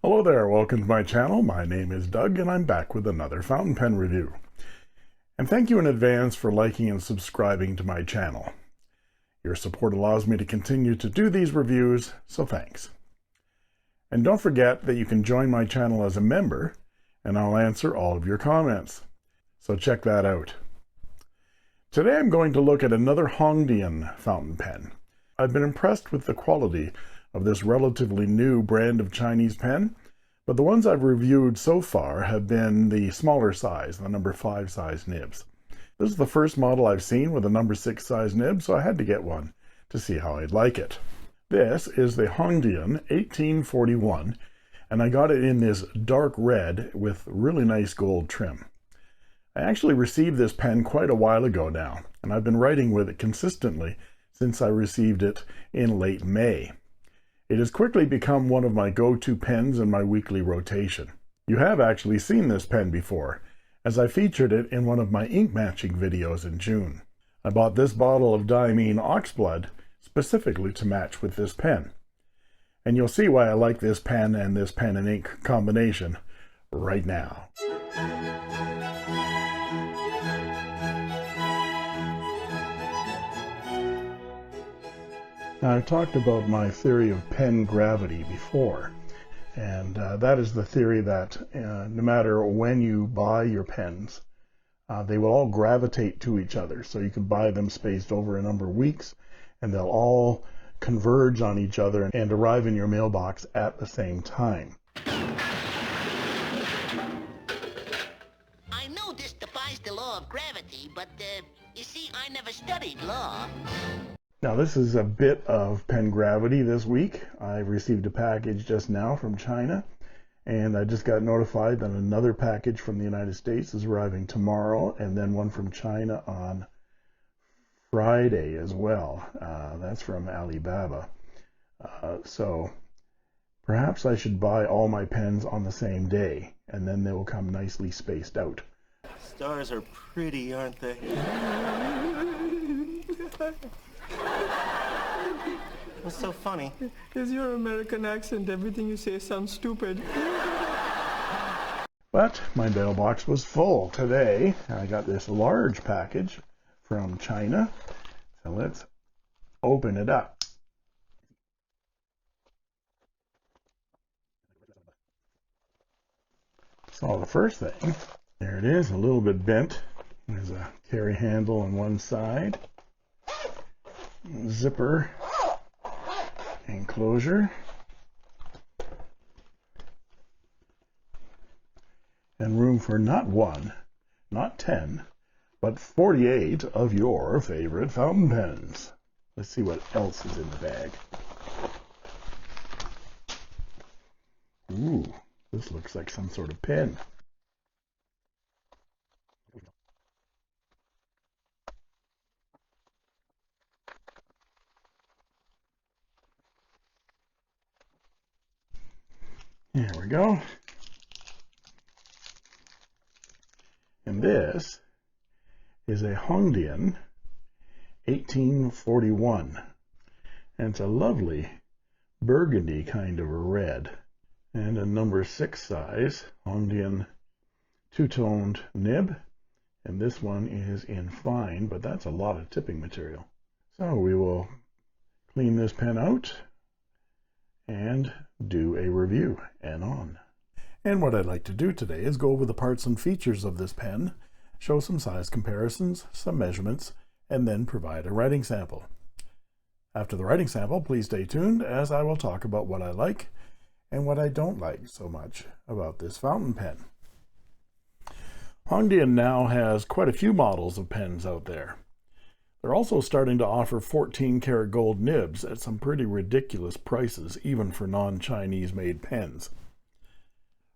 Hello there, welcome to my channel. My name is Doug and I'm back with another fountain pen review. And thank you in advance for liking and subscribing to my channel. Your support allows me to continue to do these reviews, so thanks. And don't forget that you can join my channel as a member and I'll answer all of your comments. So check that out. Today I'm going to look at another Hongdian fountain pen. I've been impressed with the quality of this relatively new brand of Chinese pen, but the ones I've reviewed so far have been the smaller size, the number 5 size nibs. This is the first model I've seen with a number 6 size nib, so I had to get one to see how I'd like it. This is the Hongdian 1841, and I got it in this dark red with really nice gold trim. I actually received this pen quite a while ago now, and I've been writing with it consistently since I received it in late May. It has quickly become one of my go-to pens in my weekly rotation. You have actually seen this pen before, as I featured it in one of my ink matching videos in June. I bought this bottle of diamine oxblood specifically to match with this pen. And you'll see why I like this pen and this pen and ink combination right now. Now, I've talked about my theory of pen gravity before, and that is the theory that no matter when you buy your pens, they will all gravitate to each other. So you can buy them spaced over a number of weeks, and they'll all converge on each other and arrive in your mailbox at the same time. I know this defies the law of gravity, but you see, I never studied law. Now, this is a bit of pen gravity this week. I received a package just now from China, and I just got notified that another package from the United States is arriving tomorrow, and then one from China on Friday as well. That's from Alibaba. So perhaps I should buy all my pens on the same day, and then they will come nicely spaced out. Stars are pretty, aren't they? What's so funny? Is your American accent. Everything you say sounds stupid. But my mailbox was full today. I got this large package from China. So let's open it up. So the first thing, there it is, a little bit bent. There's a carry handle on one side. Zipper enclosure, and room for not 1, not 10, but 48 of your favorite fountain pens. Let's see what else is in the bag. Ooh, this looks like some sort of pen. There we go. And this is a Hongdian 1841. And it's a lovely burgundy kind of a red. And a number 6 size Hongdian two-toned nib. And this one is in fine, but that's a lot of tipping material. So we will clean this pen out and do a review and on. And what I'd like to do today is go over the parts and features of this pen, show some size comparisons, some measurements, and then provide a writing sample. After the writing sample, please stay tuned as I will talk about what I like and what I don't like so much about this fountain pen. Hongdian now has quite a few models of pens out there. They're also starting to offer 14-karat gold nibs at some pretty ridiculous prices, even for non-Chinese made pens.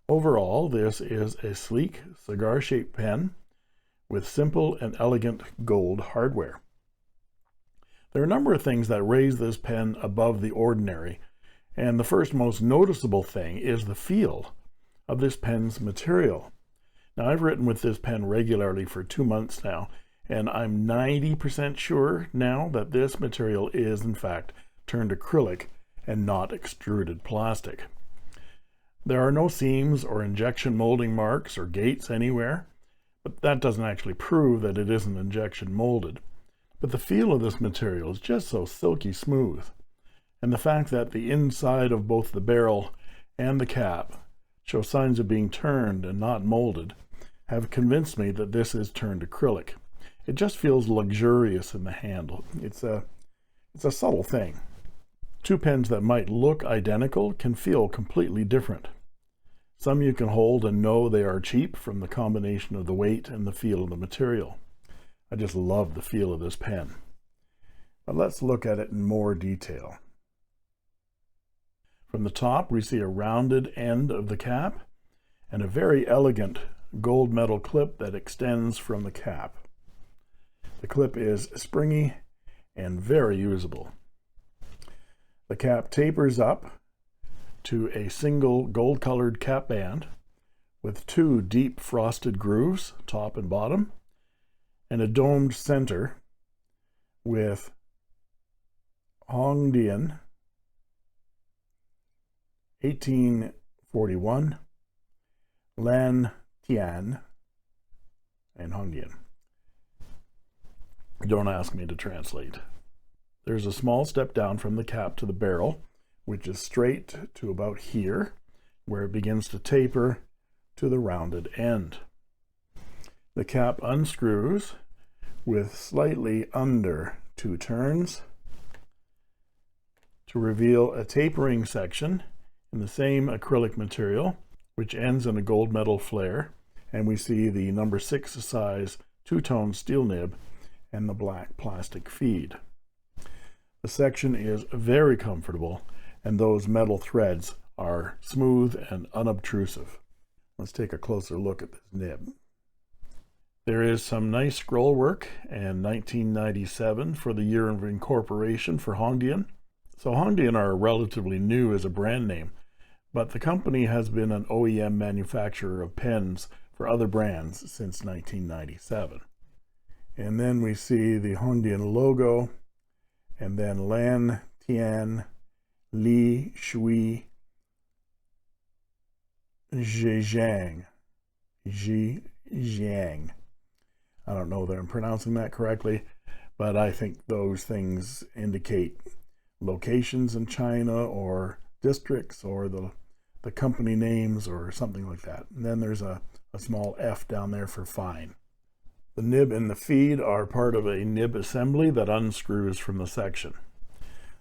Overall, this is a sleek, cigar-shaped pen with simple and elegant gold hardware. There are a number of things that raise this pen above the ordinary, and the first most noticeable thing is the feel of this pen's material. Now, I've written with this pen regularly for 2 months now, and I'm 90% sure now that this material is in fact turned acrylic and not extruded plastic. There are no seams or injection molding marks or gates anywhere, but that doesn't actually prove that it isn't injection molded. But the feel of this material is just so silky smooth, and the fact that the inside of both the barrel and the cap show signs of being turned and not molded have convinced me that this is turned acrylic. It just feels luxurious in the handle. It's a subtle thing. Two pens that might look identical can feel completely different. Some you can hold and know they are cheap from the combination of the weight and the feel of the material. I just love the feel of this pen. But let's look at it in more detail. From the top, we see a rounded end of the cap and a very elegant gold metal clip that extends from the cap. The clip is springy and very usable. The cap tapers up to a single gold-colored cap band with two deep frosted grooves, top and bottom, and a domed center with Hongdian 1841, Lan Tian, and Hongdian. Don't ask me to translate. There's a small step down from the cap to the barrel, which is straight to about here, where it begins to taper to the rounded end. The cap unscrews with slightly under 2 turns to reveal a tapering section in the same acrylic material, which ends in a gold metal flare, and we see the number 6 size 2-tone steel nib and the black plastic feed. The section is very comfortable, and those metal threads are smooth and unobtrusive. Let's take a closer look at this nib. There is some nice scroll work, and 1997 for the year of incorporation for Hongdian. So Hongdian are relatively new as a brand name, but the company has been an OEM manufacturer of pens for other brands since 1997. And then we see the Hongdian logo, and then Lan Tian Li Shui Zhejiang. I don't know that I'm pronouncing that correctly, but I think those things indicate locations in China or districts or the company names or something like that. And then there's a small F down there for fine. The nib and the feed are part of a nib assembly that unscrews from the section.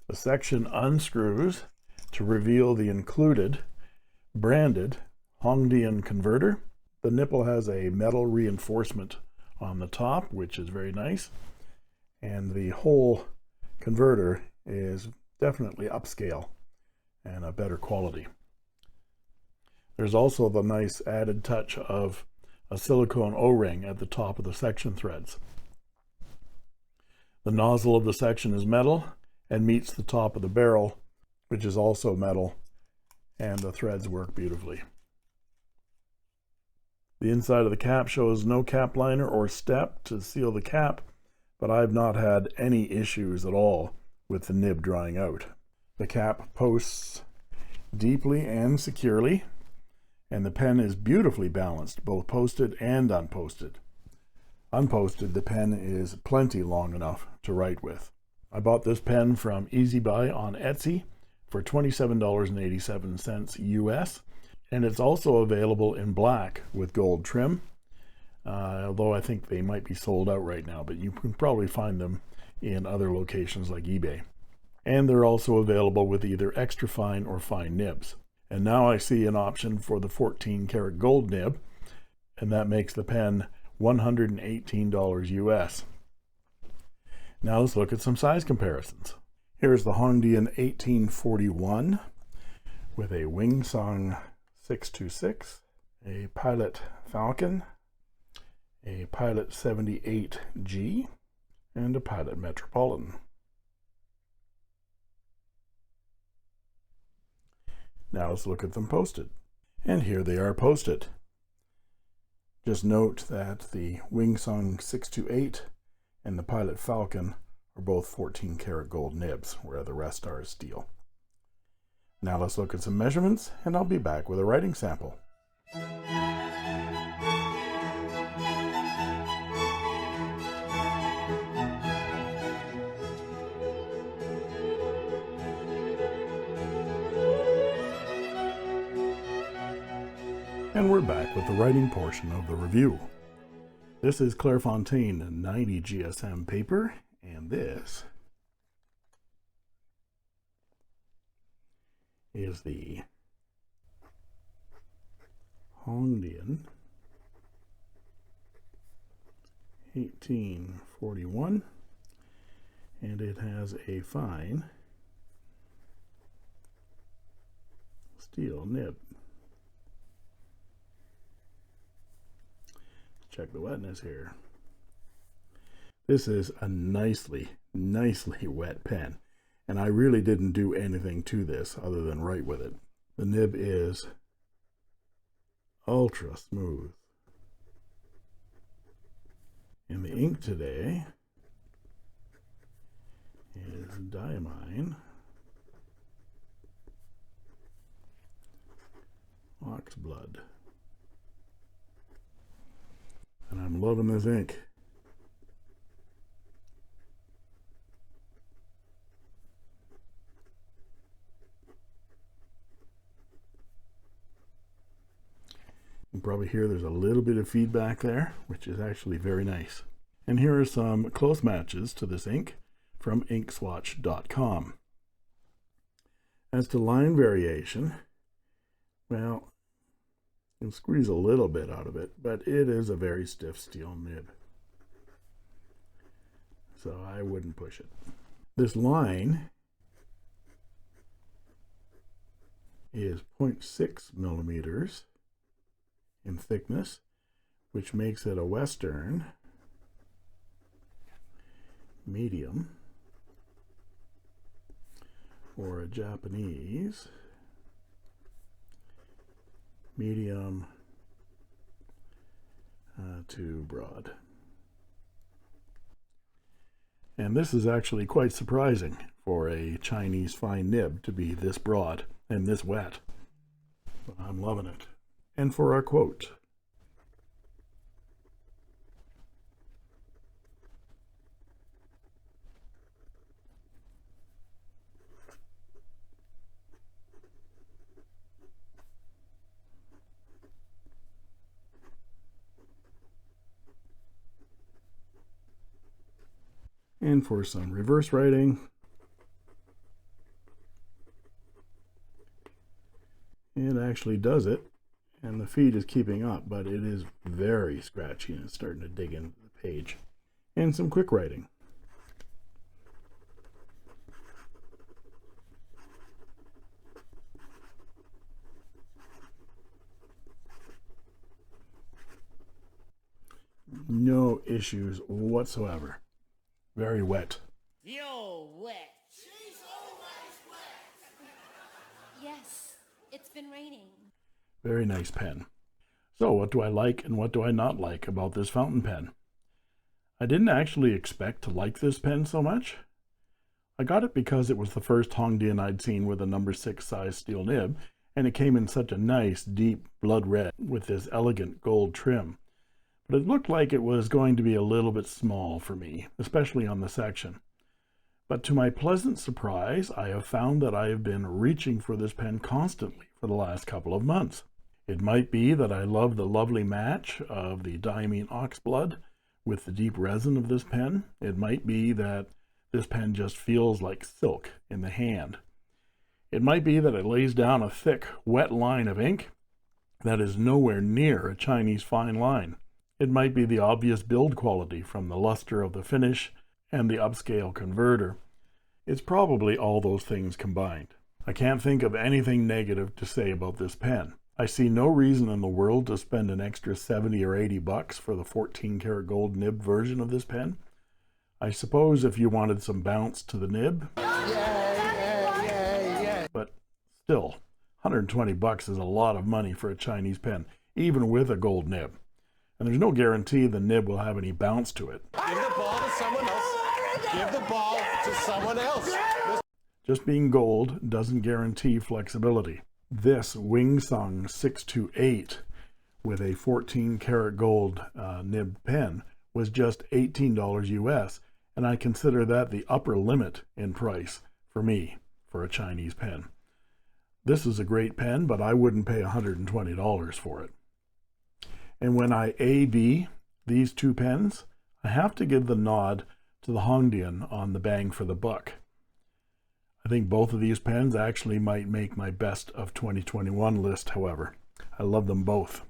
The section unscrews to reveal the included branded Hongdian converter. The nipple has a metal reinforcement on the top, which is very nice, and the whole converter is definitely upscale and a better quality. There's also the nice added touch of a silicone O-ring at the top of the section threads. The nozzle of the section is metal and meets the top of the barrel, which is also metal, and the threads work beautifully. The inside of the cap shows no cap liner or step to seal the cap, but I've not had any issues at all with the nib drying out. The cap posts deeply and securely, and the pen is beautifully balanced, both posted and unposted. Unposted, the pen is plenty long enough to write with. I bought this pen from Easy Buy on Etsy for $27.87 US, and it's also available in black with gold trim, although I think they might be sold out right now, but you can probably find them in other locations like eBay. And they're also available with either extra fine or fine nibs. And now I see an option for the 14 karat gold nib, and that makes the pen $118 US. Now let's look at some size comparisons. Here's the Hongdian 1841 with a Wingsung 626, a Pilot Falcon, a Pilot 78G, and a Pilot Metropolitan. Now let's look at them posted. And here they are posted. Just note that the Wingsung 628 and the Pilot Falcon are both 14 karat gold nibs, where the rest are steel. Now let's look at some measurements, and I'll be back with a writing sample. And we're back with the writing portion of the review. This is Clairefontaine 90 GSM paper, and this is the Hongdian 1841, and it has a fine steel nib. Check the wetness here. This is a nicely wet pen, and I really didn't do anything to this other than write with it. The nib is ultra smooth, and the ink today is diamine oxblood. And I'm loving this ink. You can probably hear there's a little bit of feedback there, which is actually very nice. And here are some close matches to this ink from inkswatch.com. As to line variation, well, you can squeeze a little bit out of it, but it is a very stiff steel nib, so I wouldn't push it. This line is 0.6 millimeters in thickness, which makes it a Western medium or a Japanese medium to broad. And this is actually quite surprising for a Chinese fine nib to be this broad and this wet. I'm loving it. And for our quote, and for some reverse writing, it actually does it, and the feed is keeping up, but it is very scratchy and it's starting to dig into the page. And some quick writing. No issues whatsoever. Very wet. You're wet. Yes, it's been raining. Very nice pen. So what do I like and what do I not like about this fountain pen? I didn't actually expect to like this pen so much. I got it because it was the first Hongdian I'd seen with a number 6 size steel nib, and it came in such a nice deep blood red with this elegant gold trim. But it looked like it was going to be a little bit small for me, especially on the section. But to my pleasant surprise, I have found that I have been reaching for this pen constantly for the last couple of months. It might be that I love the lovely match of the diamine oxblood with the deep resin of this pen. It might be that this pen just feels like silk in the hand. It might be that it lays down a thick, wet line of ink that is nowhere near a Chinese fine line. It might be the obvious build quality from the luster of the finish and the upscale converter. It's probably all those things combined. I can't think of anything negative to say about this pen. I see no reason in the world to spend an extra 70 or 80 bucks for the 14 karat gold nib version of this pen. I suppose if you wanted some bounce to the nib, but still, 120 bucks is a lot of money for a Chinese pen, even with a gold nib. And there's no guarantee the nib will have any bounce to it. Give the ball to someone else. Give the ball to someone else. Just being gold doesn't guarantee flexibility. This Wingsung 628 with a 14 karat gold nib pen was just $18 US, and I consider that the upper limit in price for me for a Chinese pen. This is a great pen, but I wouldn't pay $120 for it. And when I A/B these two pens, I have to give the nod to the Hongdian on the bang for the buck. I think both of these pens actually might make my best of 2021 list, however. I love them both.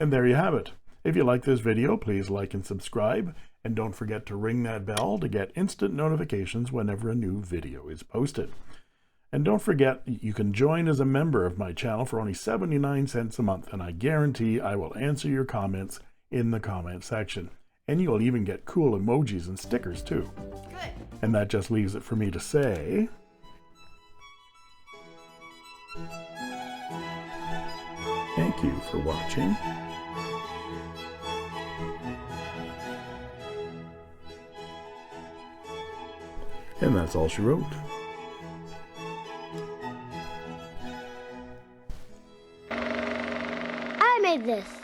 And there you have it. If you like this video, please like and subscribe, and don't forget to ring that bell to get instant notifications whenever a new video is posted. And don't forget, you can join as a member of my channel for only 79 cents a month, and I guarantee I will answer your comments in the comment section. And you'll even get cool emojis and stickers too. Good. And that just leaves it for me to say, thank you for watching. And that's all she wrote. I made this.